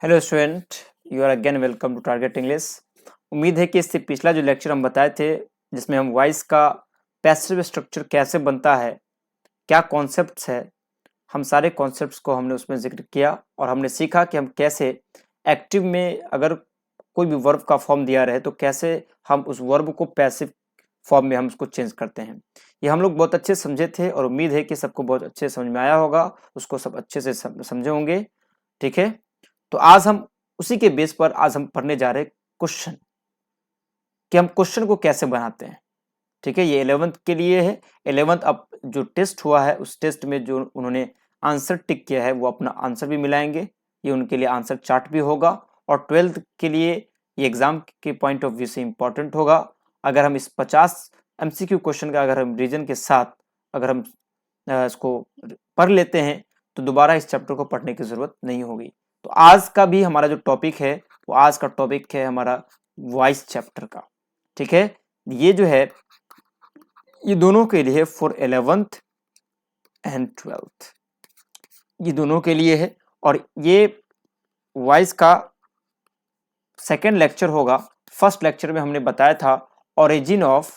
Hello student, you are again welcome to target English. उम्मीद है कि इससे पिछला जो लेक्चर हम बताए थे जिसमें हम वॉइस का पैसिव स्ट्रक्चर कैसे बनता है, क्या कॉन्सेप्ट्स है, हम सारे कॉन्सेप्ट्स को हमने उसमें जिक्र किया और हमने सीखा कि हम कैसे एक्टिव में अगर कोई भी वर्ब का फॉर्म दिया रहे तो कैसे हम उस वर्ब को पैसिव फॉर्म में हम उसको चेंज करते हैं। ये हम लोग बहुत अच्छे समझे थे और उम्मीद है कि सबको बहुत अच्छे समझ में आया होगा, उसको सब अच्छे से समझे होंगे। ठीक है, तो आज हम उसी के बेस पर आज हम पढ़ने जा रहे हैं क्वेश्चन, कि हम क्वेश्चन को कैसे बनाते हैं। ठीक है, ये 11th के लिए है। 11th अब जो टेस्ट हुआ है उस टेस्ट में जो उन्होंने आंसर टिक किया है वो अपना आंसर भी मिलाएंगे, ये उनके लिए आंसर चार्ट भी होगा। और 12th के लिए ये एग्जाम के पॉइंट ऑफ व्यू से इंपॉर्टेंट होगा। अगर हम इस 50 MCQ क्वेश्चन का अगर हम रीजन के साथ अगर हम इसको पढ़ लेते हैं तो दोबारा इस चैप्टर को पढ़ने की जरूरत नहीं होगी। तो आज का भी हमारा जो टॉपिक है वो आज का टॉपिक है हमारा वॉइस चैप्टर का। ठीक है, ये जो है ये दोनों के लिए फॉर 11th एंड 12th, ये दोनों के लिए है। और ये वॉइस का सेकेंड लेक्चर होगा। फर्स्ट लेक्चर में हमने बताया था ओरिजिन ऑफ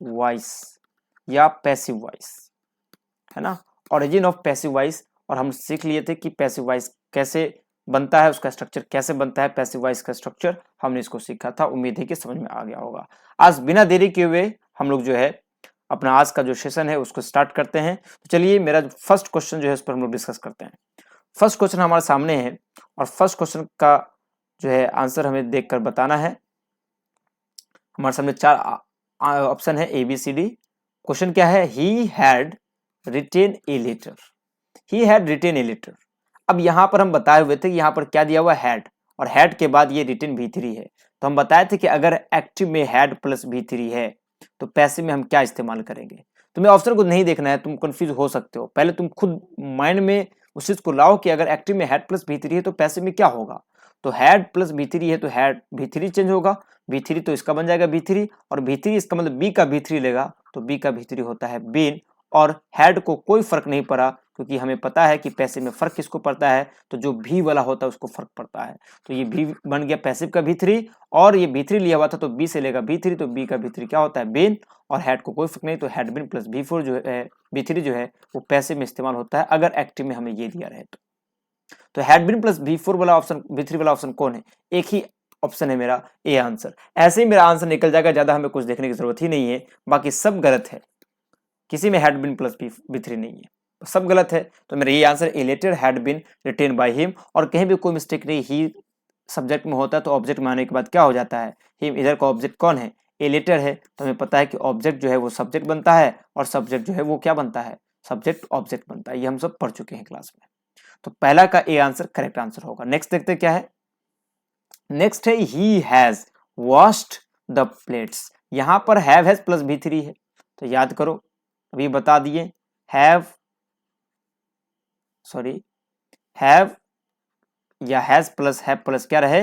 वॉइस या पैसिव वॉइस, है ना, ओरिजिन ऑफ पैसिव वॉइस। और हम सीख लिए थे कि पैसिव वॉइस कैसे बनता है, उसका स्ट्रक्चर कैसे बनता है, पैसिव वॉइस का स्ट्रक्चर हमने इसको सीखा था। उम्मीद है कि समझ में आ गया होगा। आज बिना देरी किए हुए हम लोग जो है अपना आज का जो सेशन है उसको स्टार्ट करते हैं। तो चलिए, मेरा फर्स्ट क्वेश्चन जो है उस पर हम लोग डिस्कस करते हैं। फर्स्ट क्वेश्चन हमारे सामने है और फर्स्ट क्वेश्चन का जो है आंसर हमें देखकर बताना है। हमारे सामने 4 ऑप्शन है ABCD। क्वेश्चन क्या है? He had written a letter. He had written a letter. अब यहाँ पर हम बताए हुए थे कि यहाँ पर क्या दिया हुआ हैड, और हैड के बाद ये रिटेन V3 है। तो हम बताए थे कि अगर एक्टिव में हैड प्लस V3 है तो पैसिव में हम क्या इस्तेमाल करेंगे। तुम्हें ऑप्शन को नहीं देखना है, तुम कंफ्यूज हो सकते हो। पहले तुम खुद माइंड में उस चीज को लाओ कि अगर एक्टिव में हैड प्लस V3 है तो पैसिव में क्या होगा। तो हैड प्लस V3 है तो हैड V3 चेंज होगा, V3 तो इसका बन जाएगा V3, और V3 इसका मतलब B का V3 लेगा तो B का V3 होता है बीन। और हैड को कोई फर्क नहीं पड़ा क्योंकि हमें पता है कि पैसिव में फर्क किसको पड़ता है, तो जो भी वाला होता है उसको फर्क पड़ता है। तो ये भी बन गया पैसिव का V3, और ये V3 लिया हुआ था तो B से लेगा V3, तो B का V3 क्या होता है बीन, और हैड को कोई फर्क नहीं, तो हैड बीन प्लस V4 जो है V3 जो है वो पैसिव में इस्तेमाल होता है अगर एक्टिव में हमें ये दिया रहे तो हैड बीन प्लस V4 वाला ऑप्शन, V3 वाला ऑप्शन कौन है? एक ही ऑप्शन है मेरा, ए आंसर। ऐसे ही मेरा आंसर निकल जाएगा, ज्यादा हमें कुछ देखने की जरूरत ही नहीं है, बाकी सब गलत है। किसी में हैड बीन प्लस V3 नहीं है, सब गलत है। तो मेरा ये answer a letter had been written by him, और कहीं भी कोई मिस्टेक नहीं। ही सब्जेक्ट में होता है तो ऑब्जेक्ट में आने के बाद क्या हो जाता है? हिम, इधर का ऑब्जेक्ट कौन है? ए लेटर है। तो हमें पता है कि ऑब्जेक्ट जो है वो सब्जेक्ट बनता है, और सब्जेक्ट जो है वो क्या बनता है? सब्जेक्ट ऑब्जेक्ट बनता है। ये हम सब पढ़ चुके हैं क्लास में। तो पहला का ए आंसर करेक्ट आंसर होगा। नेक्स्ट देखते क्या है। नेक्स्ट है he has washed the plates. यहां पर हैव हैज प्लस V3 है, तो याद करो अभी बता दिए। हैव हैव या हैज प्लस क्या रहे?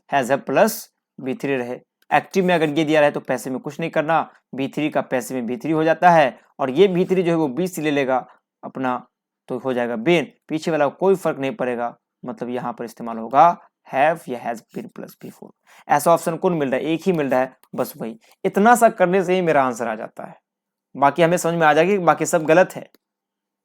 हैज प्लस V3 रहे। एक्टिव में अगर ये दिया रहे तो पैसे में कुछ नहीं करना, V3 का पैसे में V3 हो जाता है, और ये V3 जो है वो B से ले लेगा अपना, तो हो जाएगा बीन। पीछे वाला कोई फर्क नहीं पड़ेगा, मतलब यहाँ पर इस्तेमाल होगा हैव या हैज बीन प्लस V4। ऐसा ऑप्शन कौन मिल रहा है? एक ही मिल रहा है, बस वही। इतना सा करने से ही मेरा आंसर आ जाता है, बाकी हमें समझ में आ जाएगी बाकी सब गलत है।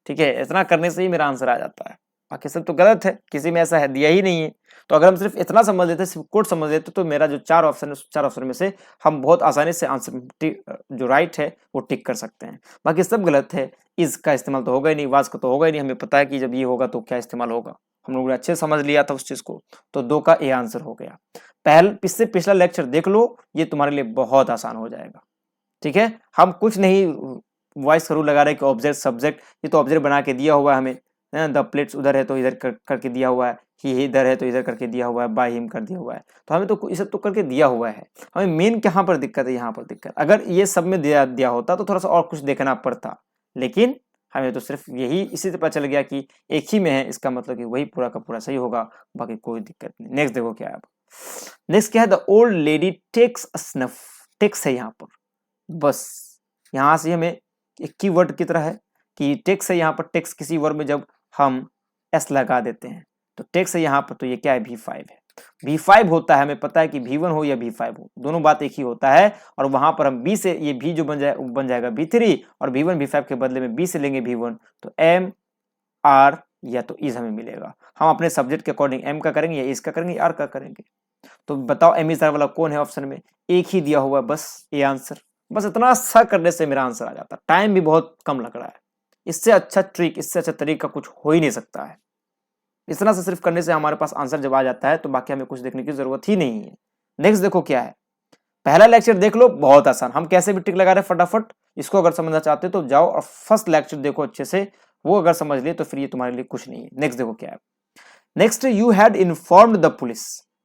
ठीक है, इतना करने से ही मेरा आंसर आ जाता है, बाकी सब तो गलत है, किसी में ऐसा है दिया ही नहीं है। तो अगर हम सिर्फ इतना समझ लेते, सिर्फ कोड समझ लेते, तो मेरा जो 4 ऑप्शन है उस 4 ऑप्शन में से हम बहुत आसानी से आंसर जो राइट है वो टिक कर सकते हैं। बाकी सब गलत है। इज का इस्तेमाल तो होगा ही नहीं, वाज का तो होगा ही नहीं। हमें पता है कि जब ये होगा तो क्या इस्तेमाल होगा, हम लोगों ने अच्छे समझ लिया था उस चीज को। तो 2 का ए आंसर हो गया। इससे पिछला लेक्चर देख लो, ये तुम्हारे लिए बहुत आसान हो जाएगा। ठीक है, हम कुछ नहीं वॉइस का रूल लगा रहे कि ऑब्जेक्ट सब्जेक्ट, ये तो ऑब्जेक्ट बना के दिया हुआ है हमें। द प्लेट्स उधर है तो इधर करके दिया हुआ है, ही इधर है तो इधर करके दिया हुआ है, बाय हिम कर दिया हुआ है, तो हमें तो ये सब तो करके दिया हुआ है। हमें मेन कहाँ पर दिक्कत है? यहाँ पर दिक्कत। अगर ये सब में दिया होता तो थोड़ा सा और कुछ देखना पड़ता, लेकिन हमें तो सिर्फ यही इसी से पता चल गया कि एक ही में है, इसका मतलब कि वही पूरा का पूरा सही होगा, बाकी कोई दिक्कत नहीं। नेक्स्ट देखो क्या है। अब नेक्स्ट क्या है? The old lady takes a snuff. Takes है यहाँ पर, बस यहाँ से हमें एक कीवर्ड की तरह है कि टेक्स है। यहाँ पर टेक्स किसी वर्ड में जब हम एस लगा देते हैं। तो टेक्स्ट है यहाँ पर, तो ये क्या है, V5 है। V5 होता है, हमें पता है कि V1 हो या V5 हो, दोनों बात एक ही होता है। और वहां पर हम B से, ये V जो बन जाएगा V3, और V1 V5 के बदले में B से लेंगे V1, तो M R या तो इज हमें मिलेगा। हम अपने सब्जेक्ट के अकॉर्डिंग M का करेंगे या इज का करेंगे, R का करेंगे। तो बताओ M इज R वाला कौन है ऑप्शन में, एक ही दिया हुआ है, बस ए आंसर। बस इतना सा करने से मेरा आंसर आ जाता। टाइम भी बहुत कम लग रहा है, इससे अच्छा ट्रिक, इससे अच्छा तरीका कुछ हो ही नहीं सकता है। इतना से सिर्फ करने से हमारे पास आंसर जब आ जाता है तो बाकी हमें कुछ देखने की जरूरत ही नहीं है। नेक्स्ट देखो क्या है, पहला लेक्चर देख लो, बहुत आसान, हम कैसे भी ट्रिक लगा रहे हैं फटाफट। इसको अगर समझना चाहते हो तो जाओ और फर्स्ट लेक्चर देखो अच्छे से, वो अगर समझ लिए तो फिर ये तुम्हारे लिए कुछ नहीं है। नेक्स्ट देखो क्या है, next you had informed the police.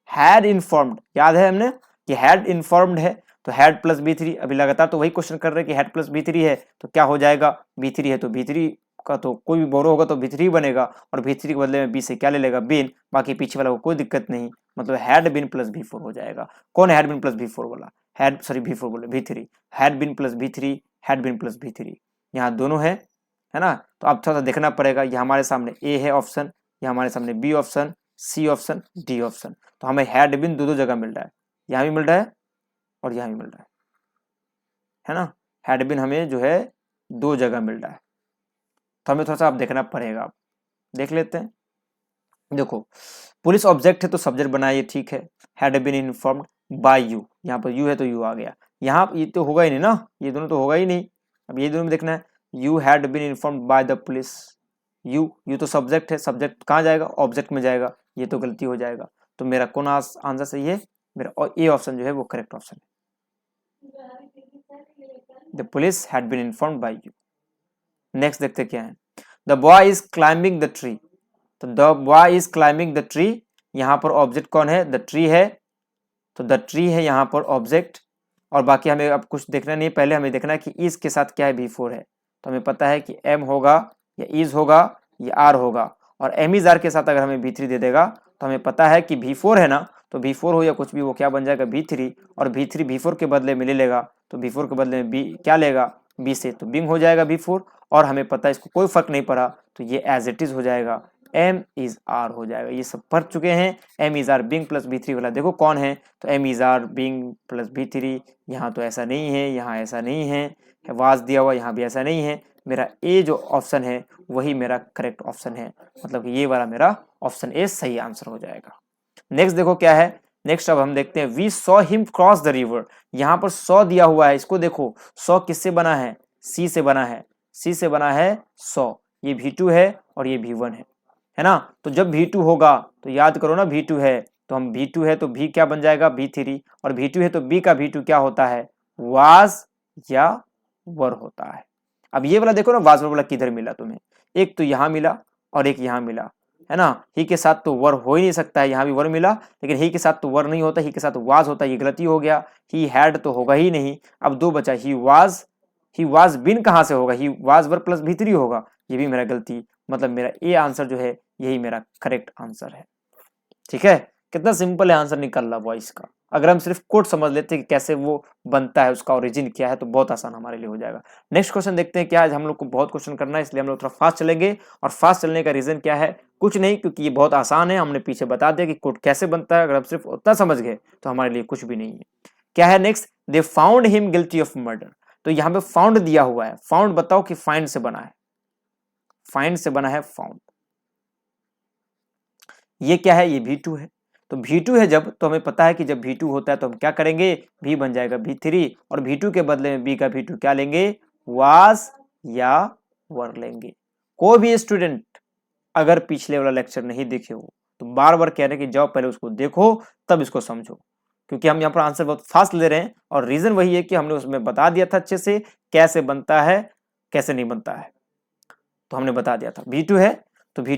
Had informed याद है हमने कि हैड इन्फॉर्म्ड है, तो हैड प्लस B3, अभी लगातार तो वही क्वेश्चन कर रहे हैं कि हैड प्लस B3 है तो क्या हो जाएगा, B3 है तो B3 का तो कोई भी बोरो होगा तो B3 बनेगा, और B3 के बदले में B से क्या ले लेगा, बिन, बाकी पीछे वाला को कोई दिक्कत नहीं, मतलब हैड बिन प्लस B4 हो जाएगा। कौन है हैड बिन प्लस B4 वाला, हैड सॉरी B4 बोले B3, had been plus B3, had been plus B3, यहाँ दोनों है ना। तो अब थोड़ा सा देखना पड़ेगा, ये हमारे सामने ए है ऑप्शन, ये हमारे सामने B option, C option, D option. तो हमें हैड बिन दो जगह मिल रहा है, यहाँ भी मिल रहा है और यहाँ भी मिल रहा है ना। हैड बिन हमें जो है दो जगह मिल रहा है, तो हमें थोड़ा सा अब देखना पड़ेगा। देख लेते हैं, देखो पुलिस ऑब्जेक्ट है तो सब्जेक्ट बनाइए, ठीक है। Had been informed by you, यहाँ पर यू है तो यू आ गया, यहाँ ये तो होगा ही नहीं ना, ये दोनों तो होगा ही नहीं। अब ये दोनों में देखना है, you had been informed by the police, you तो सब्जेक्ट है, सब्जेक्ट कहाँ जाएगा, ऑब्जेक्ट में जाएगा, ये तो गलती हो जाएगा। तो मेरा कौन आंसर सही है, मेरा और ए ऑप्शन जो है वो करेक्ट ऑप्शन है, the police had been informed by you. Next देखते क्या है, the boy is climbing the tree, तो the boy is climbing the tree, यहाँ पर ऑब्जेक्ट कौन है, द ट्री है, तो द ट्री है यहाँ पर ऑब्जेक्ट। और बाकी हमें अब कुछ देखना नहीं, पहले हमें देखना है कि इज के साथ क्या है, B4 है, तो हमें पता है कि M होगा या इज होगा या R होगा, और M इज R के साथ अगर हमें B3 दे देगा तो हमें पता है कि B4 है ना, तो B4 हो या कुछ भी वो क्या बन जाएगा, B3, और B3 B4 के बदले में ले लेगा, तो B4 के बदले में B क्या लेगा, B से, तो बिंग हो जाएगा B4, और हमें पता है इसको कोई फर्क नहीं पड़ा, तो ये एज इट इज हो जाएगा, M इज R हो जाएगा। ये सब पढ़ चुके हैं, M is R being plus B3 वाला देखो कौन है, तो M is R being plus B3, यहाँ तो ऐसा नहीं है, यहाँ ऐसा नहीं है, वाज दिया हुआ यहाँ भी ऐसा नहीं है, मेरा ए जो ऑप्शन है वही मेरा करेक्ट ऑप्शन है, मतलब ये वाला मेरा ऑप्शन ए सही आंसर हो जाएगा। नेक्स्ट देखो क्या है, नेक्स्ट अब हम देखते हैं, we saw him cross the river, यहाँ पर 100 दिया हुआ है, इसको देखो 100 किससे बना है, सी से बना है, सी से बना है 100, ये V2 है और ये V1 है ना। तो जब V2 होगा तो याद करो ना, V2 है तो हम V2 है तो V क्या बन जाएगा, B3, और V2 है तो B का V2 क्या होता है, वाज या वर होता है। अब ये वाला देखो ना, वाज वर वाला किधर मिला तुम्हें, एक तो यहाँ मिला और एक यहाँ मिला, है ना। ही के साथ तो वर हो ही नहीं सकता है, यहाँ भी वर मिला, लेकिन ही के साथ तो वर नहीं होता, ही के साथ वाज होता है, ये गलती हो गया। ही हैड तो होगा ही नहीं, अब दो बचा, ही वाज बिन कहाँ से होगा, he was were plus B3 होगा, ये भी मेरा गलती, मतलब मेरा ए आंसर जो है यही मेरा करेक्ट आंसर है। ठीक है, कितना सिंपल है आंसर निकल रहा वॉइस का। अगर हम सिर्फ कोड समझ लेते हैं कि कैसे वो बनता है, उसका ओरिजिन क्या है, तो बहुत आसान हमारे लिए हो जाएगा। नेक्स्ट क्वेश्चन देखते हैं क्या है, हम लोग को बहुत क्वेश्चन करना है इसलिए हम लोग थोड़ा फास्ट चलेंगे, और फास्ट चलने का रीजन क्या है, कुछ नहीं, क्योंकि ये बहुत आसान है, हमने पीछे बता दिया कि कोड कैसे बनता है, अगर हम सिर्फ उतना समझ गए तो हमारे लिए कुछ भी नहीं है। क्या है next, they found him guilty of murder, तो यहाँ पे फाउंड दिया हुआ है, फाउंड बताओ कि फाइंड से बना है, फाइंड से बना है फाउंड, ये क्या है, ये V2 है, तो V2 है जब, तो हमें पता है कि जब V2 होता है तो हम क्या करेंगे, V बन जाएगा B3, और V2 के बदले में B का V2 क्या लेंगे, वाज या वर लेंगे। कोई भी स्टूडेंट अगर पिछले वाला लेक्चर नहीं देखे हो तो बार बार कह रहे हैं कि जाओ पहले उसको देखो तब इसको समझो, क्योंकि हम यहाँ पर आंसर बहुत फास्ट ले रहे हैं, और रीजन वही है कि हमने उसमें बता दिया था अच्छे से कैसे बनता है कैसे नहीं बनता है, तो हमने बता दिया था। V2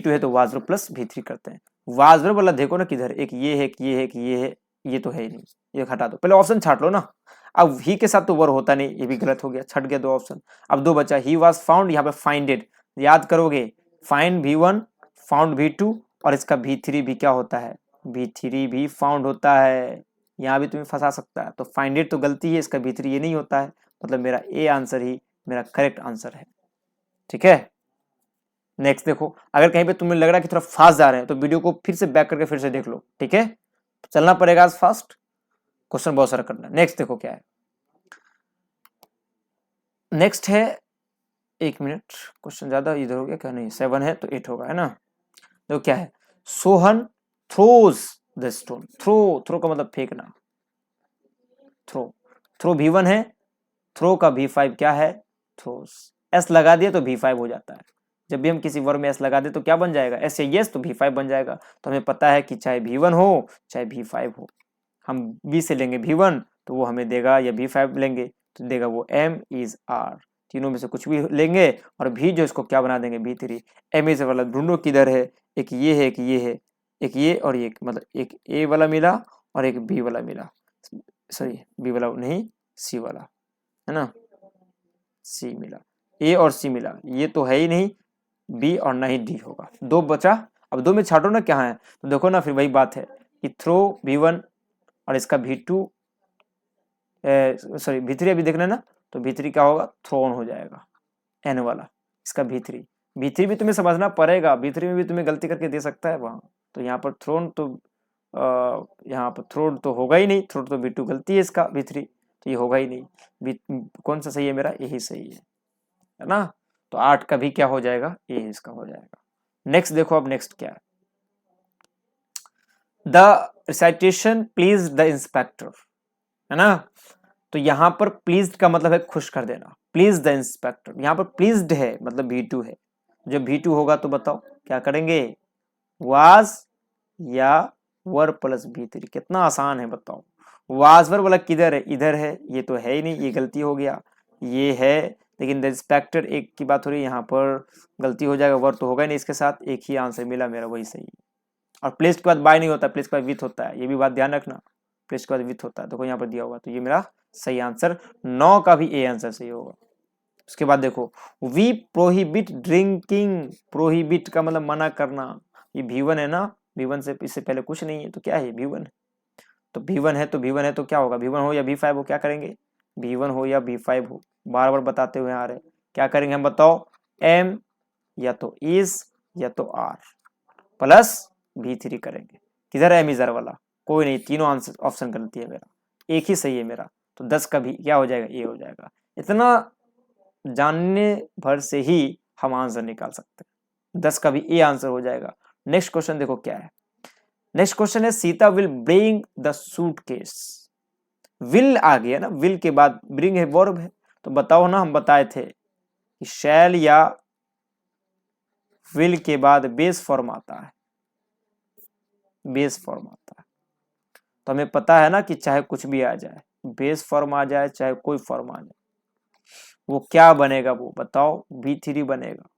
है तो वाजर प्लस V3 करते हैं, वाजर वाला देखो ना किधर, एक ये है, ये है, ये है, ये तो है ही नहीं, ये हटा दो, पहले ऑप्शन छाट लो ना। अब ही के साथ तो वर होता नहीं, ये भी गलत हो गया, छट गया दो ऑप्शन। अब दो बचा, ही वाज फाउंड, यहाँ पे फाइंडेड, याद करोगे, फाइंड V1, फाउंड V2, और इसका V3 भी क्या होता है, V3 भी फाउंड होता है, यहाँ भी तुम्हें फंसा सकता है, तो फाइंडेड तो गलती है, इसका V3 ये नहीं होता है, मतलब मेरा ए आंसर ही मेरा करेक्ट आंसर है। ठीक है, नेक्स्ट देखो, अगर कहीं पे तुम्हें लग रहा है कि थोड़ा फास्ट जा रहे हैं तो वीडियो को फिर से बैक करके फिर से देख लो, ठीक है, चलना पड़ेगा आज फास्ट, क्वेश्चन बहुत सारा करना है। नेक्स्ट देखो क्या है, नेक्स्ट है, एक मिनट, क्वेश्चन ज्यादा इधर हो गया क्या, नहीं 7 है तो 8 होगा, है ना। देखो क्या है, Sohan throws the stone, throw का मतलब फेंकना, थ्रो V1 है, थ्रो का V5 क्या है, थ्रोस, एस लगा दिया तो V5 हो जाता है। जब भी हम किसी वर्ड में एस लगा दे तो क्या बन जाएगा, एस या यस तो V5 बन जाएगा। तो हमें पता है कि चाहे V1 हो चाहे V5 हो, हम B से लेंगे V1 तो वो हमें देगा, या V5 लेंगे तो देगा वो M is R, तीनों में से कुछ भी लेंगे और भी जो इसको क्या बना देंगे V3। M is वाला ढूंढो किधर है, एक ये है, एक ये है, एक ये और ये, मतलब एक A वाला मिला और एक B वाला मिला, सॉरी B वाला नहीं C वाला, है ना, C मिला, A और C मिला, ये तो है ही नहीं B और ना ही D होगा, दो बचा। अब दो में छाटो ना क्या है, तो देखो ना फिर वही बात है कि थ्रो V1 और इसका V2 सॉरी V3 अभी देखना है ना, तो V3 क्या होगा, थ्रोन हो जाएगा N वाला, इसका V3 भी तुम्हें समझना पड़ेगा, V3 में भी तुम्हें गलती करके दे सकता है वहां, तो यहाँ पर थ्रोन तो यहाँ पर थ्रोन तो होगा ही नहीं, थ्रोन तो V2 गलती है इसका, V3 तो ये होगा ही नहीं, कौन सा सही है मेरा, यही सही है ना। तो 8 का भी क्या हो जाएगा, ये इसका हो जाएगा। नेक्स्ट देखो, अब नेक्स्ट क्या है, the recitation please the inspector, है ना। तो यहाँ पर प्लीज्ड का मतलब है खुश कर देना, प्लीज द इंस्पेक्टर, यहाँ पर प्लीज्ड है मतलब V2 है, जब V2 होगा तो बताओ क्या करेंगे, वाज या वर प्लस V3, कितना आसान है बताओ, वाज वर वाला किधर है, इधर है, ये तो है ही नहीं, ये गलती हो गया, ये है, लेकिन द इंस्पेक्टर एक की बात हो रही है, यहाँ पर गलती हो जाएगा, वर तो होगा नहीं इसके साथ, एक ही आंसर मिला मेरा, वही सही है। और प्लेस के बाद बाय नहीं होता, प्लेस के बाद विथ होता है, ये भी बात ध्यान रखना, प्लेस के बाद विथ होता है, देखो यहाँ पर दिया हुआ, तो ये मेरा सही आंसर, 9 का भी ए आंसर सही होगा। उसके बाद देखो, वी प्रोहिबिट ड्रिंकिंग, प्रोहिबिट का मतलब मना करना, ये V1 है ना, V1 से इससे पहले कुछ नहीं है, तो क्या है V1 है, तो V1 है तो V1 है तो क्या होगा, V1 हो या V5 हो, क्या करेंगे, V1 हो या V5 हो, बार बार बताते हुए आ रहे, क्या करेंगे हम बताओ, M या तो इज या तो R प्लस V3 करेंगे, किधर है एमिजर वाला, कोई नहीं, तीनों आंसर ऑप्शन गलती है मेरा, एक ही सही है मेरा, तो 10 का भी क्या हो जाएगा, ए हो जाएगा। इतना जानने भर से ही हम आंसर निकाल सकते हैं, 10 का भी ए आंसर हो जाएगा। नेक्स्ट क्वेश्चन देखो क्या है, नेक्स्ट क्वेश्चन है, Sita will bring the suitcase, will आ गया ना, विल के बाद ब्रिंग है, वर्ब है, तो बताओ ना, हम बताए थे कि शैल या विल के बाद बेस फॉर्म आता है, बेस फॉर्म आता है, तो हमें पता है ना कि चाहे कुछ भी आ जाए, बेस फॉर्म आ जाए चाहे कोई फॉर्म आ जाए, वो क्या बनेगा, वो बताओ, V3 बनेगा।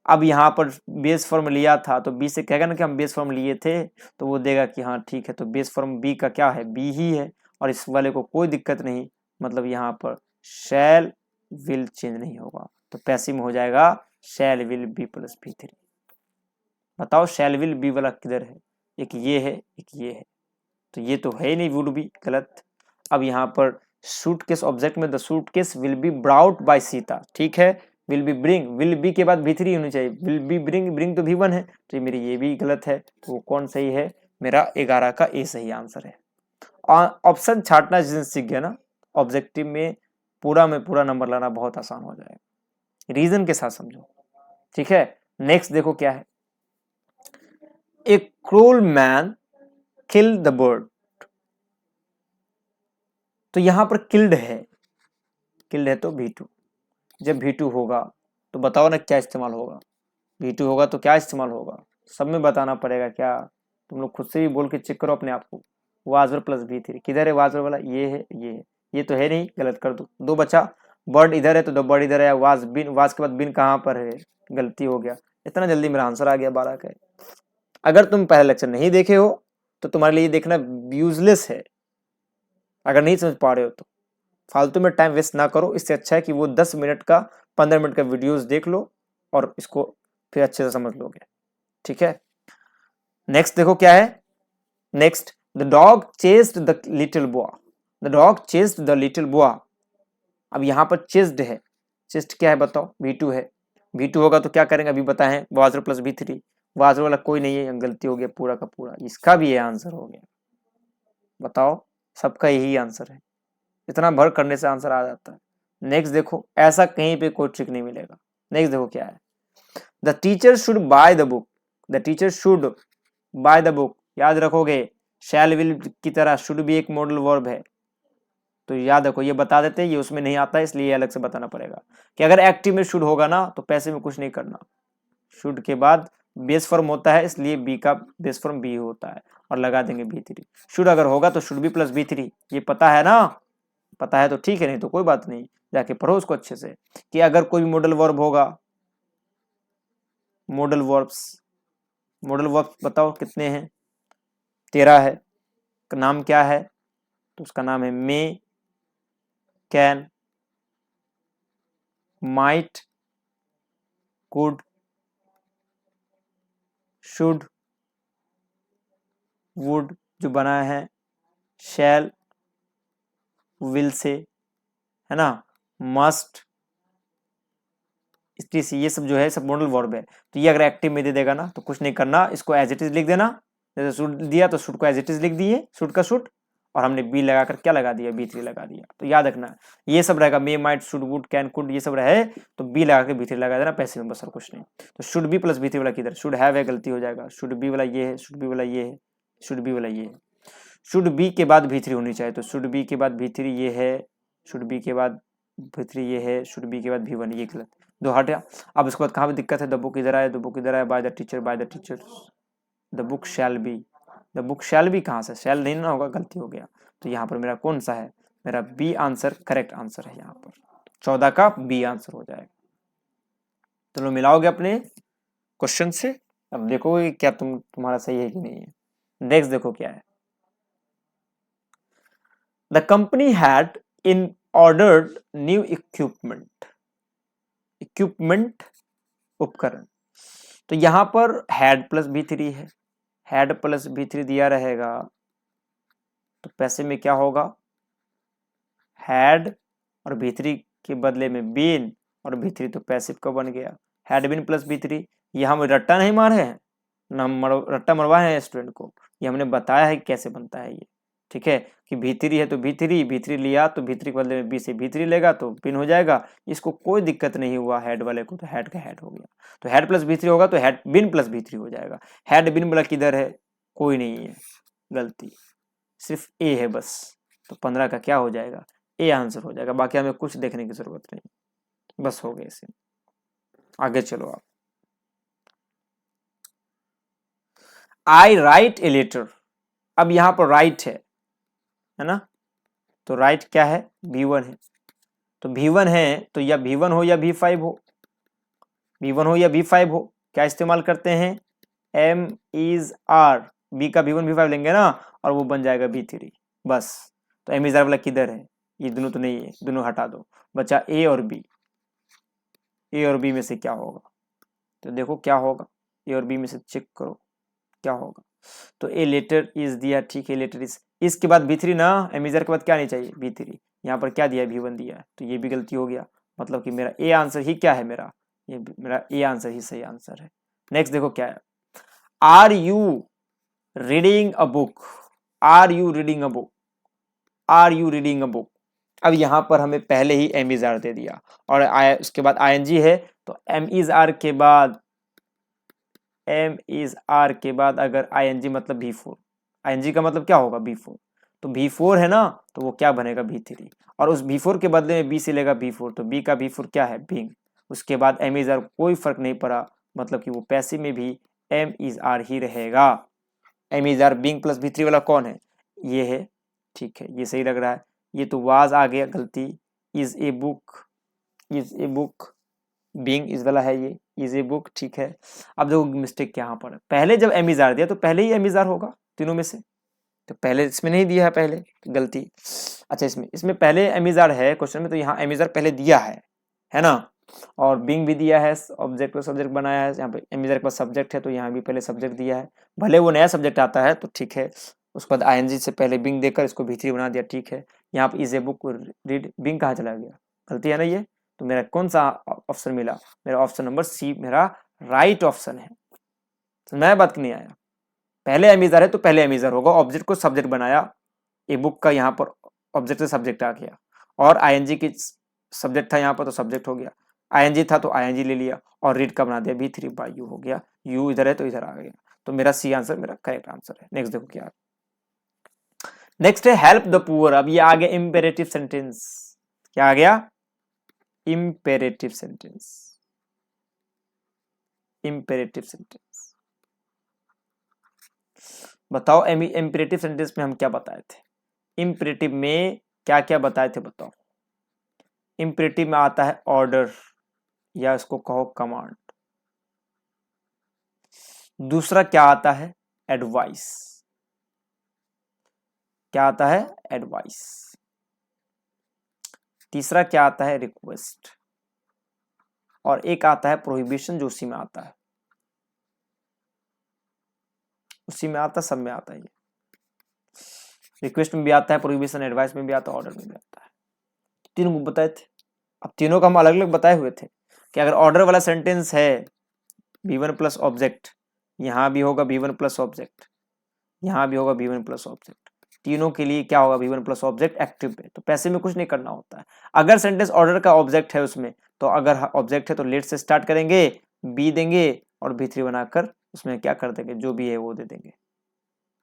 अब यहाँ पर बेस फॉर्म लिया था तो बी से कहेगा ना कि हम बेस फॉर्म लिए थे, तो वो देगा कि हाँ ठीक है, तो बेस फॉर्म बी का क्या है, बी ही है, और इस वाले को कोई दिक्कत नहीं, मतलब यहाँ पर शैल विल चेंज नहीं होगा, तो पैसिव में हो जाएगा शैल विल बी प्लस V3। बताओ शैल विल बी वाला किधर है, एक ये है एक ये है, तो ये तो है ही नहीं, वुड बी गलत। अब यहाँ पर सूटकेस ऑब्जेक्ट में, the suitcase will be brought by Sita, ठीक है, will be bring, will be के बाद V3 होनी चाहिए, विल बी ब्रिंग, ब्रिंग तो V1 है, तो ये मेरी ये भी गलत है, तो वो कौन सही है, मेरा 11 का ए सही आंसर है। ऑप्शन छाटना जिस दिन सीख गया ना, ऑब्जेक्टिव में पूरा नंबर लाना बहुत आसान हो जाएगा, रीजन के साथ समझो, ठीक है। नेक्स्ट देखो क्या है, a cruel man kill the bird, तो यहां पर किल्ड है तो V2, जब V2 होगा तो बताओ ना क्या इस्तेमाल होगा, V2 होगा तो क्या इस्तेमाल होगा, सब में बताना पड़ेगा क्या, तुम लोग खुद से भी बोल के चेक करो अपने आप को, वाजवर प्लस V3, किधर है वाजवर वाला, ये है ये है, ये तो है नहीं, गलत कर दो, दो बचा, बर्ड इधर है तो दो बर्ड इधर है, वाज बिन, वाज के बाद बिन कहाँ पर है, गलती हो गया, इतना जल्दी मेरा आंसर आ गया 12 का। अगर तुम पहले लेक्चर नहीं देखे हो तो तुम्हारे लिए देखना यूजलेस है, अगर नहीं समझ पा रहे हो तो फालतू में टाइम वेस्ट ना करो, इससे अच्छा है कि वो 10 मिनट का 15 मिनट का वीडियोस देख लो और इसको फिर अच्छे से समझ लोगे, ठीक है। नेक्स्ट देखो क्या है, next, the dog chased the little boy, the dog chased the little boy, अब यहाँ पर चेस्ड है, चेस्ट क्या है बताओ, V2 है, V2 होगा तो क्या करेंगे अभी बताएं, वाजर प्लस V3, वाजर वाला कोई नहीं है, गलती हो गया पूरा का पूरा, इसका भी ये आंसर हो गया। बताओ, सबका यही आंसर है, इतना भर करने से आंसर आ जाता है। नेक्स्ट देखो, ऐसा कहीं पे कोई ट्रिक नहीं मिलेगा। नेक्स्ट देखो क्या है, the teacher should by the book, the teacher should by the book, याद रखोगे शैल विल की तरह शुड भी एक मॉडल वर्ब है, तो याद रखो, ये बता देते हैं, ये उसमें नहीं आता है इसलिए ये अलग से बताना पड़ेगा कि अगर एक्टिव में शुड होगा ना तो पैसे में कुछ नहीं करना, शुड के बाद बेस फॉर्म होता है इसलिए बी का बेस फॉर्म बी होता है और लगा देंगे B3। शुड अगर होगा तो शुड बी प्लस B3, ये पता है ना, पता है तो ठीक है, नहीं तो कोई बात नहीं, जाके पढ़ो उसको अच्छे से कि अगर कोई भी मॉडल वर्ब होगा, मॉडल वर्ब्स, मॉडल वर्ब बताओ कितने हैं, 13 है, नाम क्या है, तो उसका नाम है may, can, might, could, should, would जो बनाया है, शैल, विल से, है ना, मस्ट, ये सब जो है सब मॉडल वर्ब है। तो ये अगर एक्टिव में दे देगा ना तो कुछ नहीं करना, इसको एज इट इज लिख देना, जैसे शुड दिया तो शुड को एज इट इज लिख दिए, शुड का शुड, और हमने बी लगाकर क्या लगा दिया, B3 लगा दिया। तो याद रखना ये सब रहेगा, may, might, should, would, can, could, ये सब रहे तो बी लगा के B3 लगा देना, पैसे में बस और कुछ नहीं। तो शुड बी प्लस B3 वाला किधर, शुड हैव है, गलती हो जाएगा, शुड बी वाला ये है, शुड बी वाला ये है, शुड बी वाला ये है, शुड बी के बाद B3 होनी चाहिए, तो शुड बी के बाद B3 ये है, शुड बी के बाद B3 ये है, शुड बी के बाद B1, ये गलत, दो हट गया। अब उसके बाद कहाँ पे दिक्कत है, द बुक इधर आए, द बुक इधर आए, by the teacher, by the teacher, the book shall be, the book shall be कहाँ से, शैल नहीं ना होगा, गलती हो गया। तो यहाँ पर मेरा कौन सा है, मेरा बी आंसर करेक्ट आंसर है, यहाँ पर 14 का बी आंसर हो जाएगा। चलो मिलाओगे अपने क्वेश्चन से, अब देखोगे क्या तुम्हारा सही है कि नहीं है। नेक्स्ट देखो क्या है, the company had in ordered new equipment, equipment उपकरण, तो यहां पर हैड प्लस B3 है, हैड प्लस B3 दिया रहेगा तो पैसे में क्या होगा, हैड और B3 के बदले में बीन, और B3 तो पैसिव का बन गया, हैड बीन प्लस B3, ये हम रट्टा नहीं मारे हैं ना, रट्टा मरवाए हैं स्टूडेंट को, ये हमने बताया है कि कैसे बनता है ये, ठीक है, कि B3 है तो B3 लिया तो B3 के बदले में B से B3 लेगा तो बिन हो जाएगा, इसको कोई दिक्कत नहीं हुआ हेड वाले को, तो हेड का हेड हो गया, तो हेड प्लस B3 होगा तो हेड बिन प्लस B3 हो जाएगा। हेड बिन वाला किधर है, कोई नहीं है, गलती, सिर्फ ए है बस, तो 15 का क्या हो जाएगा, ए आंसर हो जाएगा, बाकी हमें कुछ देखने की जरूरत नहीं, बस हो गए इसे। आगे चलो आप, आई राइट ए लेटर, अब यहां पर राइट है ना, तो राइट क्या है, V1 है, तो V1 है तो या V1 हो या V5 हो, V1 हो या V5 हो, क्या इस्तेमाल करते हैं, M is R, B का V1 V5 लेंगे ना और वो बन जाएगा B3, बस। तो M is R वाला किधर है, ये दोनों तो नहीं है, दोनों हटा दो, बचा A और B, A और B में से क्या होगा, तो देखो क्या होगा, A और B में से चेक करो क्या होगा, तो ए लेटर इज दिया, ठीक है, लेटर इज, इसके बाद B3 ना, एमिजर के बाद क्या नहीं चाहिए, B3, यहाँ पर क्या दिया, V1 दिया है, तो ये भी गलती हो गया, मतलब कि मेरा ए आंसर ही क्या है, ये मेरा ए आंसर ही सही आंसर है। नेक्स्ट देखो क्या है, are you reading a book, are you reading a book, are you reading a book, अब यहाँ पर हमें पहले ही एम इज आर दे दिया और उसके बाद ING है, तो एम इज आर के बाद, एम इज आर के बाद अगर ING मतलब B4, ING का मतलब क्या होगा, B4, तो B4 है ना, तो वो क्या बनेगा, B3, और उस B4 के बदले में B से लेगा B4, तो B का B4 क्या है, बिंग, उसके बाद एम इज आर कोई फर्क नहीं पड़ा, मतलब कि वो पैसे में भी एम इज आर ही रहेगा, M is R being plus B3 वाला कौन है, ये है, ठीक है, ये सही लग रहा है, ये तो वाज आ गया गलती, is a book, is a book, being is वाला है, ये इज ए बुक, ठीक है। अब देखो मिस्टेक यहाँ पर, पहले जब एम इज आर दिया तो पहले ही एम इज आर होगा तीनों में से, तो पहले इसमें नहीं दिया है, पहले गलती, अच्छा इसमें पहले एम इज आर है क्वेश्चन में, तो यहाँ एम इज आर पहले दिया है ना, और बीइंग भी दिया है, ऑब्जेक्ट को सब्जेक्ट बनाया है, यहाँ पे एम इज आर के पास सब्जेक्ट है तो यहाँ भी पहले सब्जेक्ट दिया है, भले वो नया सब्जेक्ट आता है तो ठीक है, उसके बाद ING से पहले बीइंग देकर इसको B3 बना दिया, ठीक है। यहाँ पे is a book read, being कहाँ चला गया, गलती है ना ये, तो मेरा कौन सा ऑप्शन मिला? मेरा ऑप्शन नंबर सी मेरा राइट ऑप्शन है। तो नया बात नहीं आया, पहले एमिजर है तो पहले एमिजर होगा, ऑब्जेक्ट को सब्जेक्ट बनाया, ए बुक का यहाँ पर ऑब्जेक्ट से सब्जेक्ट आ गया, और आईएनजी की सब्जेक्ट था यहाँ पर तो सब्जेक्ट हो गया, आईएनजी था तो आईएनजी ले लिया, और रीड का बना दिया V3 बाय यू हो गया, यू इधर है तो इधर आ गया। तो मेरा सी आंसर मेरा करेक्ट आंसर है। नेक्स्ट देखो क्या, नेक्स्ट है हेल्प द पुअर। अब ये आ गया इंपेरेटिव सेंटेंस। क्या आ गया? Imperative sentence. इंपेरेटिव सेंटेंस बताओ, इंपेरेटिव सेंटेंस में हम क्या बताए थे? इंपेरेटिव में क्या क्या बताए थे बताओ? इंपेरेटिव में आता है ऑर्डर, या इसको कहो कमांड। दूसरा क्या आता है? एडवाइस। क्या आता है? एडवाइस। तीसरा क्या आता है? रिक्वेस्ट। और एक आता है प्रोहिबिशन, जो उसी में आता है, उसी में आता, सब में आता है। ये रिक्वेस्ट में भी आता है, प्रोहिबिशन, एडवाइस में भी आता है, ऑर्डर में भी आता है। तीनों को बताए थे। अब तीनों का हम अलग अलग बताए हुए थे कि अगर ऑर्डर वाला सेंटेंस है V1 प्लस ऑब्जेक्ट, यहां भी होगा V1 प्लस ऑब्जेक्ट, यहां भी होगा V1 प्लस ऑब्जेक्ट, तीनों के लिए क्या होगा? V1 प्लस ऑब्जेक्ट एक्टिव पे, तो पैसे में कुछ नहीं करना होता है। अगर सेंटेंस ऑर्डर का ऑब्जेक्ट है उसमें, तो अगर ऑब्जेक्ट है तो लेट से स्टार्ट करेंगे, बी देंगे और V3 बनाकर उसमें क्या कर देंगे, जो भी है वो दे देंगे।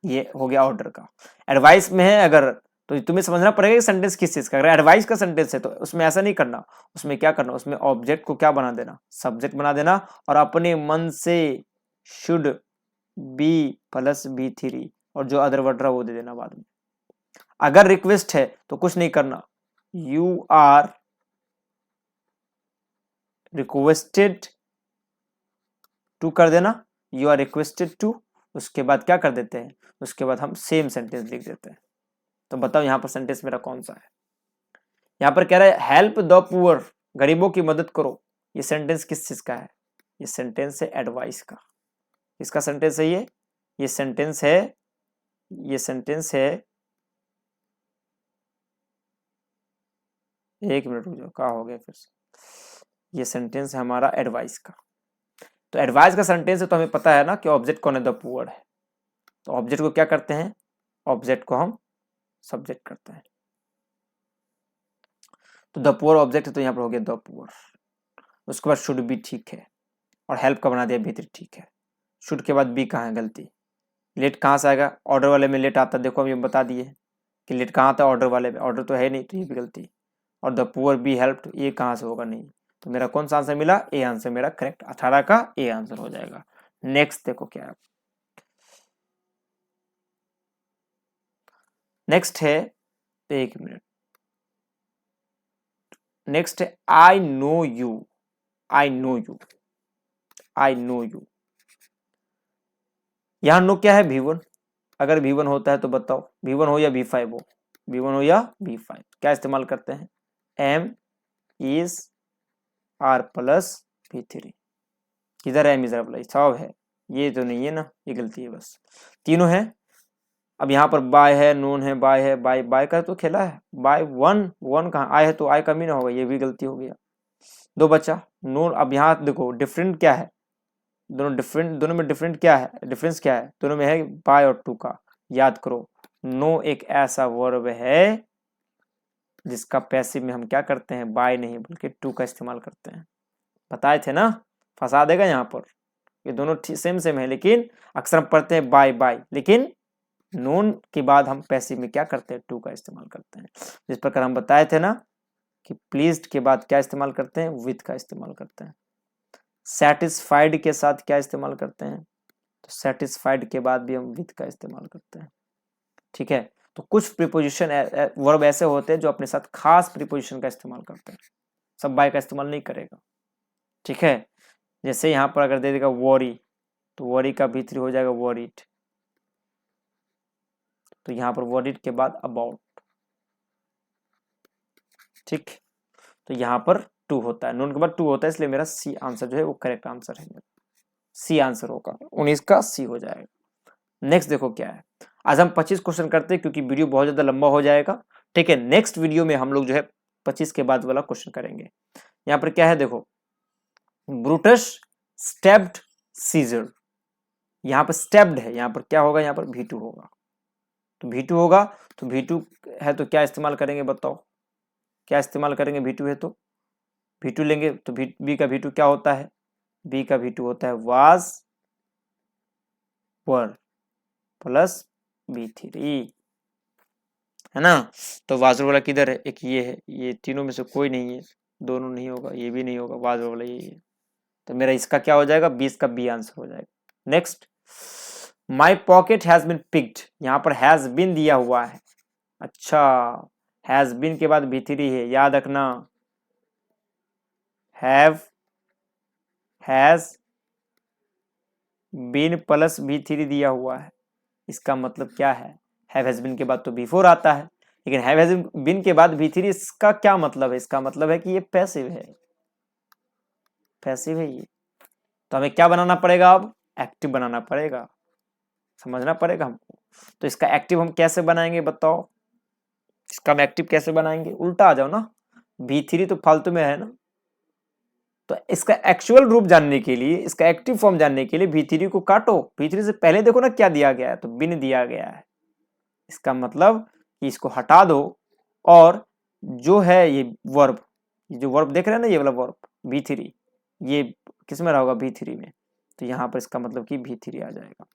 ये हो गया ऑर्डर का। एडवाइस में है अगर, तो तुम्हें समझना पड़ेगा कि सेंटेंस किस चीज का। अगर एडवाइस का सेंटेंस है तो उसमें ऐसा नहीं करना, उसमें क्या करना, उसमें ऑब्जेक्ट को क्या बना देना? सब्जेक्ट बना देना, और अपने मन से शुड बी प्लस V3 और जो अदर वर्ड रहा वो दे देना बाद में। अगर रिक्वेस्ट है तो कुछ नहीं करना, यू आर रिक्वेस्टेड टू कर देना, यू आर रिक्वेस्टेड टू। उसके बाद क्या कर देते हैं? उसके बाद हम सेम सेंटेंस लिख देते हैं। तो बताओ यहाँ पर सेंटेंस मेरा कौन सा है? यहाँ पर कह रहा है हेल्प द पुअर, गरीबों की मदद करो। ये सेंटेंस किस चीज का है? ये सेंटेंस है एडवाइस का। इसका सेंटेंस है ये सेंटेंस है, ये सेंटेंस है, एक मिनट रुक जाओ, क्या हो गया फिर से? ये सेंटेंस है हमारा एडवाइस का। तो एडवाइस का सेंटेंस है तो हमें पता है ना कि ऑब्जेक्ट कौन है? द पुअर है। तो ऑब्जेक्ट को क्या करते हैं? ऑब्जेक्ट को हम सब्जेक्ट करते हैं। तो द पुअर ऑब्जेक्ट है तो यहाँ पर हो गया द पुअर। उसके बाद शुड बी ठीक है, और हेल्प का बना दिया V3 ठीक है। शुड के बाद बी कहाँ है? गलती। लेट कहाँ से आएगा? ऑर्डर वाले में लेट आता है, देखो हम ये बता दिए कि लेट कहाँ आता है? ऑर्डर वाले में। ऑर्डर तो है नहीं, तो ये भी गलती। और द पुअर बी हेल्प्ड, ये कहाँ से होगा? नहीं। तो मेरा कौन सा आंसर मिला? ए आंसर मेरा करेक्ट, 18 का ए आंसर हो जाएगा। नेक्स्ट देखो क्या है, नेक्स्ट है, एक मिनट, नेक्स्ट है I know you. I know you, I know you. यहां नो क्या है? V1। अगर V1 होता है तो बताओ, V1 हो या V5 हो, V1 हो या V5, क्या इस्तेमाल करते हैं? M is R plus V3। किधर है एम इज आर प्लस? सब है, ये तो नहीं है ना, ये गलती है बस। तीनों है। अब यहाँ पर बाय है, नोन है, बाय है, बाय बाय का तो खेला है, बाय वन, वन कहाँ? आई है तो आई कमी ना होगा, ये भी गलती हो गया। दो बचा नोन। अब यहाँ देखो डिफरेंट क्या है, दोनों डिफरेंट, दोनों में डिफरेंट क्या है? डिफरेंस क्या है? दोनों में है बाय और टू का। याद करो, नो एक ऐसा वर्ब है जिसका पैसिव में हम क्या करते हैं? बाय नहीं बल्कि टू का इस्तेमाल करते हैं। बताए थे ना, फंसा देगा यहाँ पर। ये दोनों सेम सेम है, लेकिन अक्सर हम पढ़ते हैं बाय बाय, लेकिन नोन के बाद हम पैसिव में क्या करते हैं? टू का इस्तेमाल करते हैं। जिस प्रकार हम बताए थे ना कि प्लीज्ड के बाद क्या इस्तेमाल करते हैं? विथ का इस्तेमाल करते हैं। सेटिस्फाइड के साथ क्या इस्तेमाल करते हैं? तो सेटिस्फाइड के बाद भी हम विथ का इस्तेमाल करते हैं। ठीक है, तो कुछ प्रीपोजिशन वर्ब ऐसे होते हैं जो अपने साथ खास प्रीपोजिशन का इस्तेमाल करते हैं, सब बाय का इस्तेमाल नहीं करेगा। ठीक है, जैसे यहाँ पर अगर दे देगा वॉरी, तो वॉरी का V3 हो जाएगा वॉरीड। तो यहाँ पर वॉरीड के बाद अबाउट। ठीक, तो यहाँ पर टू होता है, नोन के बाद टू होता है, इसलिए मेरा सी आंसर जो है वो करेक्ट आंसर है। सी आंसर होगा, 19 का सी हो जाएगा। नेक्स्ट देखो क्या है, आज हम 25 क्वेश्चन करते हैं क्योंकि वीडियो बहुत ज्यादा लंबा हो जाएगा। ठीक है, नेक्स्ट वीडियो में हम लोग जो है 25 के बाद वाला क्वेश्चन करेंगे। यहाँ पर क्या है देखो, ब्रूटस स्टेप्ड सीजर, यहाँ पर स्टेप्ड है, यहाँ पर क्या होगा, यहाँ पर V2 होगा। तो V2 होगा, तो V2 है तो क्या इस्तेमाल करेंगे बताओ, क्या इस्तेमाल करेंगे, V2 है तो V2 लेंगे। तो B का V2 क्या होता है, B का V2 होता है वाज वर प्लस B3, है ना। तो वाजर वाला किधर है, एक ये है, ये तीनों में से कोई नहीं है, दोनों नहीं होगा, ये भी नहीं होगा, वाजर वाला ये है। तो मेरा इसका क्या हो जाएगा, 20 का बी आंसर हो जाएगा। Next, my pocket has been picked, यहाँ पर हैज बिन दिया हुआ है। अच्छा, हैज बिन के बाद B3 है, याद रखना, have has been plus B3 दिया हुआ है। इसका मतलब क्या है, हैव हैज बिन के बाद तो B4 आता है, लेकिन हैव हैज बिन के बाद B3, इसका क्या मतलब है, इसका मतलब है कि ये पैसिव है, पैसिव है ये। तो हमें क्या बनाना पड़ेगा, अब एक्टिव बनाना पड़ेगा, समझना पड़ेगा हमको। तो इसका एक्टिव हम कैसे बनाएंगे बताओ, इसका हम एक्टिव कैसे बनाएंगे, उल्टा आ जाओ ना, B3 तो फालतू में है ना। तो इसका एक्चुअल रूप जानने के लिए, इसका एक्टिव फॉर्म जानने के लिए B3 को काटो, B3 से पहले देखो ना क्या दिया गया है, तो बिन दिया गया है। इसका मतलब कि इसको हटा दो, और जो है ये वर्ब, ये जो वर्ब देख रहे हैं ना, ये वाला वर्ब B3, ये किस में रहेगा, B3 में। तो यहाँ पर इसका मतलब कि B3 आ जाएगा,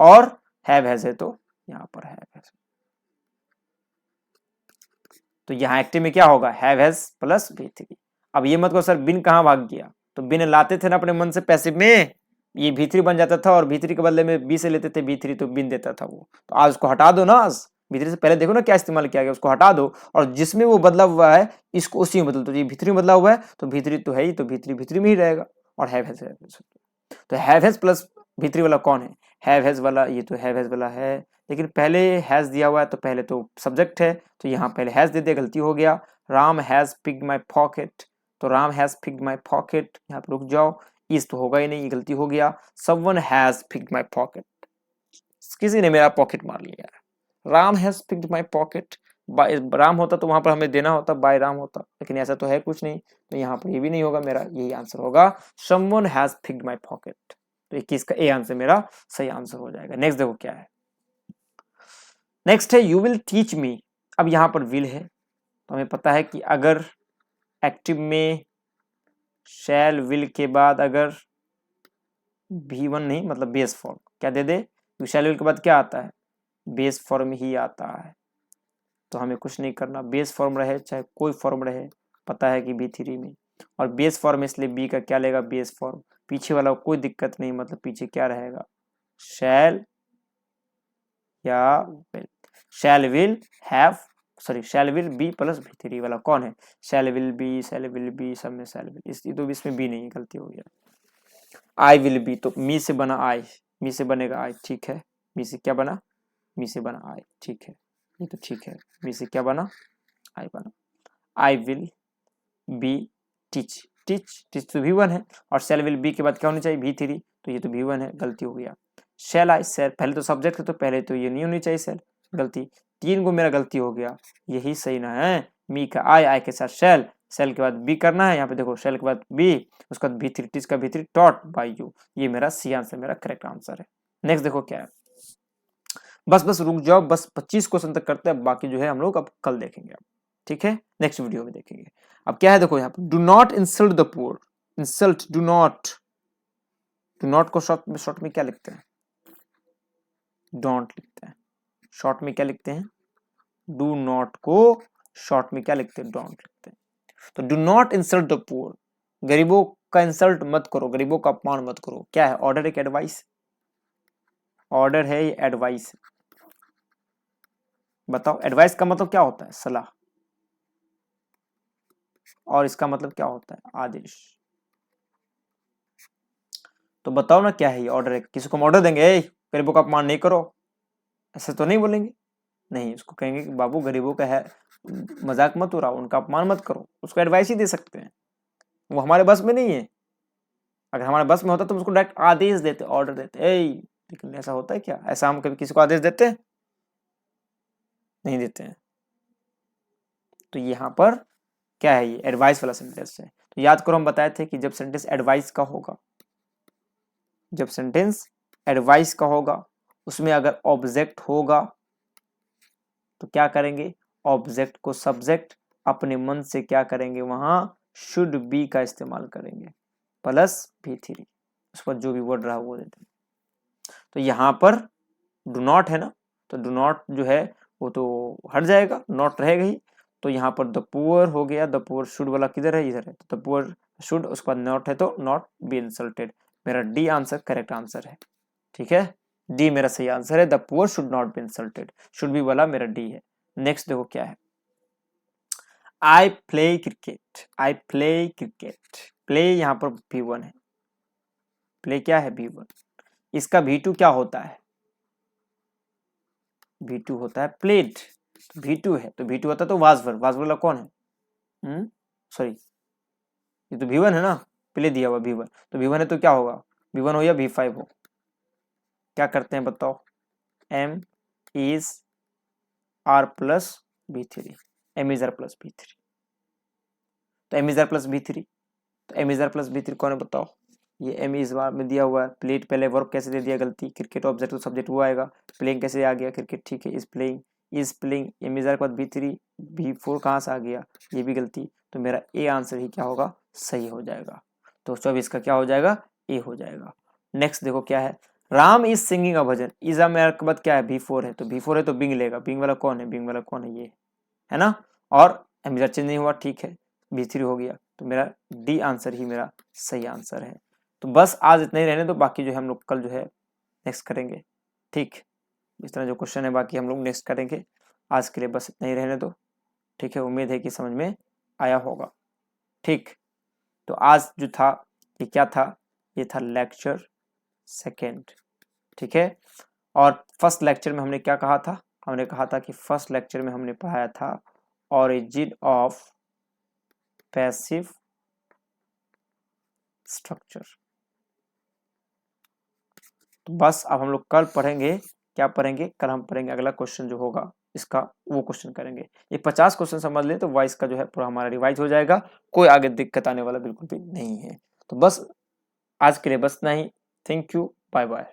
और हैव हैज है तो यहाँ पर हैव हैज। तो यहाँ एक्टिव में क्या होगा, हैव हैज प्लस B3। अब ये मत कहो सर बिन कहाँ भाग गया, तो बिन लाते थे ना अपने मन से पैसिव में, ये B3 बन जाता था, और B3 के बदले में बी से लेते थे B3, तो बिन देता था वो। तो आज उसको हटा दो ना, आज B3 से पहले देखो ना क्या इस्तेमाल किया गया, उसको हटा दो, और जिसमें वो बदला हुआ है इसको उसी में बदल दो। तो ये B3 में बदला हुआ है, तो B3 तो है ही, तो B3 में ही रहेगा, और हैव हैज है। तो हैव हैज प्लस B3 वाला कौन है, हैव हैज वाला, ये तो हैव हैज वाला है, लेकिन पहले हैज दिया हुआ है, तो पहले तो सब्जेक्ट है, तो यहाँ पहले हैज दे दिया, गलती हो गया। Ram has picked my pocket, तो Ram has picked my pocket, यहाँ पे रुक जाओ, इस तो होगा ही नहीं, ये गलती हो गया। Someone has picked my pocket, किसी ने मेरा पॉकेट मार लिया है। Ram has picked my pocket, Ram होता तो वहां पर हमें देना होता, बाय राम होता, लेकिन ऐसा तो है कुछ नहीं, तो यहाँ पर ये भी नहीं होगा, मेरा यही आंसर होगा, someone has picked my pocket. तो 21 का ए आंसर मेरा सही आंसर हो जाएगा। नेक्स्ट देखो क्या है, नेक्स्ट है यू विल टीच मी। अब यहाँ पर विल है, तो हमें पता है कि अगर एक्टिव में शैल विल के बाद अगर V1 नहीं, मतलब बेस फॉर्म क्या दे दे, शैल विल के बाद क्या आता है, बेस फॉर्म ही आता है। तो हमें कुछ नहीं करना, बेस फॉर्म रहे चाहे कोई फॉर्म रहे, पता है कि B3 में, और बेस फॉर्म इसलिए B का क्या लेगा, बेस फॉर्म, पीछे वाला कोई दिक्कत नहीं, मतलब पीछे क्या रहेगा, शैल या will, shell will have, sorry shell will be plus B3 वाला कौन है, शैल will be, shell will be, सब में शैल विल, इस तो इसमें बी नहीं, गलती हो गया। आई विल बी, तो मी से बना आई, मी से बनेगा आई, ठीक है, मी से क्या बना, मी से बना आई, ठीक है, ये तो ठीक है, मी से क्या बना, आई बना। I will be teach, teach तो V1 है, और शैल विल बी के बाद क्या होनी चाहिए, V3, तो ये तो V1 है, गलती हो गया। शैल आई, शैल पहले तो सब्जेक्ट है, तो पहले तो ये नहीं होनी चाहिए शैल, गलती, 3 को मेरा गलती हो गया, यही सही ना है। मी का आई, आई के साथ शैल, शैल के बाद बी करना है, यहाँ पे देखो शैल के बाद बी, उसके बाद B3, टीच का B3 टॉट बाय यू, ये मेरा सी आंसर, मेरा करेक्ट आंसर है। नेक्स्ट देखो क्या है, बस रुक जाओ, बस 25 क्वेश्चन तक करते हैं, बाकी जो है हम लोग अब कल देखेंगे, अब ठीक है, नेक्स्ट वीडियो में देखेंगे। अब क्या है देखो यहाँ पर, do not insult the poor, insult, do not को शॉर्ट में क्या लिखते हैं, डोंट लिखते हैं, शॉर्ट में क्या लिखते हैं, डू नॉट को शॉर्ट में क्या लिखते हैं, डोंट लिखते हैं। तो do not insult the poor, गरीबों का इंसल्ट मत करो, गरीबों का अपमान मत करो, क्या है, ऑर्डर एक एडवाइस, ऑर्डर है ये एडवाइस, बताओ एडवाइस का मतलब क्या होता है, सलाह, और इसका मतलब क्या होता है, आदेश। तो बताओ ना क्या है ये, ऑर्डर है, किसी को हम ऑर्डर देंगे गरीबों का अपमान नहीं करो, ऐसे तो नहीं बोलेंगे, नहीं, उसको कहेंगे कि बाबू गरीबों का है, मजाक मत उड़ाओ, उनका अपमान मत करो, उसको एडवाइस ही दे सकते हैं, वो हमारे बस में नहीं है। अगर हमारे बस में होता तो उसको डायरेक्ट आदेश देते, ऑर्डर देते, लेकिन ऐसा होता है क्या, ऐसा हम कभी किसी को आदेश देते हैं, नहीं देते हैं। तो यहाँ पर क्या है, ये एडवाइस वाला सेंटेंस है। तो याद करो हम बताए थे कि जब सेंटेंस एडवाइस का होगा, जब सेंटेंस एडवाइस का होगा उसमें अगर ऑब्जेक्ट होगा तो क्या करेंगे, ऑब्जेक्ट को सब्जेक्ट अपने मन से क्या करेंगे, वहां शुड बी का इस्तेमाल करेंगे प्लस V3, उस पर जो भी वर्ड रहा वो देते हैं। तो यहाँ पर डू नॉट है ना, तो डू नॉट जो है वो तो हट जाएगा, नॉट रहेगा ही। तो यहाँ पर द पुअर हो गया, द पुअर शुड वाला किधर है, इधर है, तो द पुअर शुड, उसके बाद नॉट है तो नॉट बी इंसल्टेड। मेरा डी आंसर करेक्ट आंसर है, ठीक है, डी मेरा सही आंसर है, the poor should not be insulted, should be वाला मेरा डी है। नेक्स्ट देखो क्या है, I play cricket, I play cricket, play यहाँ पर V1 है, प्ले क्या है V1, इसका V2 क्या होता है, V2 होता है प्लेड, V2 है तो V2 होता है तो वाज वाला कौन है, सॉरी ये तो V1 है ना, प्ले दिया हुआ V1, तो V1 है तो क्या होगा, V1 हो या V5 हो, क्या करते हैं बताओ, M is R plus V3, M is R plus V3, तो M is R plus V3, तो M is R plus V3 कौन है बताओ, ये M is R में दिया हुआ है, प्लेट पहले वर्ब कैसे दे दिया गलती, क्रिकेट ऑब्जेक्ट तो सब्जेक्ट वो आएगा, प्लेइंग कैसे आ गया क्रिकेट, ठीक है, is playing M is R के बाद V3, V4 कहाँ से आ गया, ये भी गलती, तो मेरा ए आंसर ही क्या होगा, सही हो जाएगा, तो 24 का क्या हो जाएगा, ए हो जाएगा। नेक्स्ट देखो क्या है, Ram is singing a bhajan, is आ मेरे के बाद क्या है V4 है, तो V4 है तो बिंग लेगा, बिंग वाला कौन है, बिंग वाला कौन है, ये है ना, और एम चेंज नहीं हुआ, ठीक है, V3 हो गया, तो मेरा डी आंसर ही मेरा सही आंसर है। तो बस आज इतना ही रहने दो, बाकी जो है हम लोग कल जो है नेक्स्ट करेंगे, ठीक, इस तरह जो क्वेश्चन है बाकी हम लोग नेक्स्ट करेंगे, आज के लिए बस इतना ही रहने दो, ठीक है, उम्मीद है कि समझ में आया होगा, ठीक। तो आज जो था ये क्या था, ये था लेक्चर सेकेंड, ठीक है, और फर्स्ट लेक्चर में हमने क्या कहा था, हमने कहा था कि फर्स्ट लेक्चर में हमने पढ़ाया था ऑरिजिन ऑफ पैसिव स्ट्रक्चर। तो बस अब हम लोग कल पढ़ेंगे, क्या पढ़ेंगे, कल हम पढ़ेंगे अगला क्वेश्चन जो होगा इसका, वो क्वेश्चन करेंगे, ये 50 क्वेश्चन समझ ले तो वॉइस का जो है पूरा हमारा रिवाइज हो जाएगा, कोई आगे दिक्कत आने वाला बिल्कुल भी नहीं है। तो बस आज के लिए बस नहीं, थैंक यू, बाय बाय।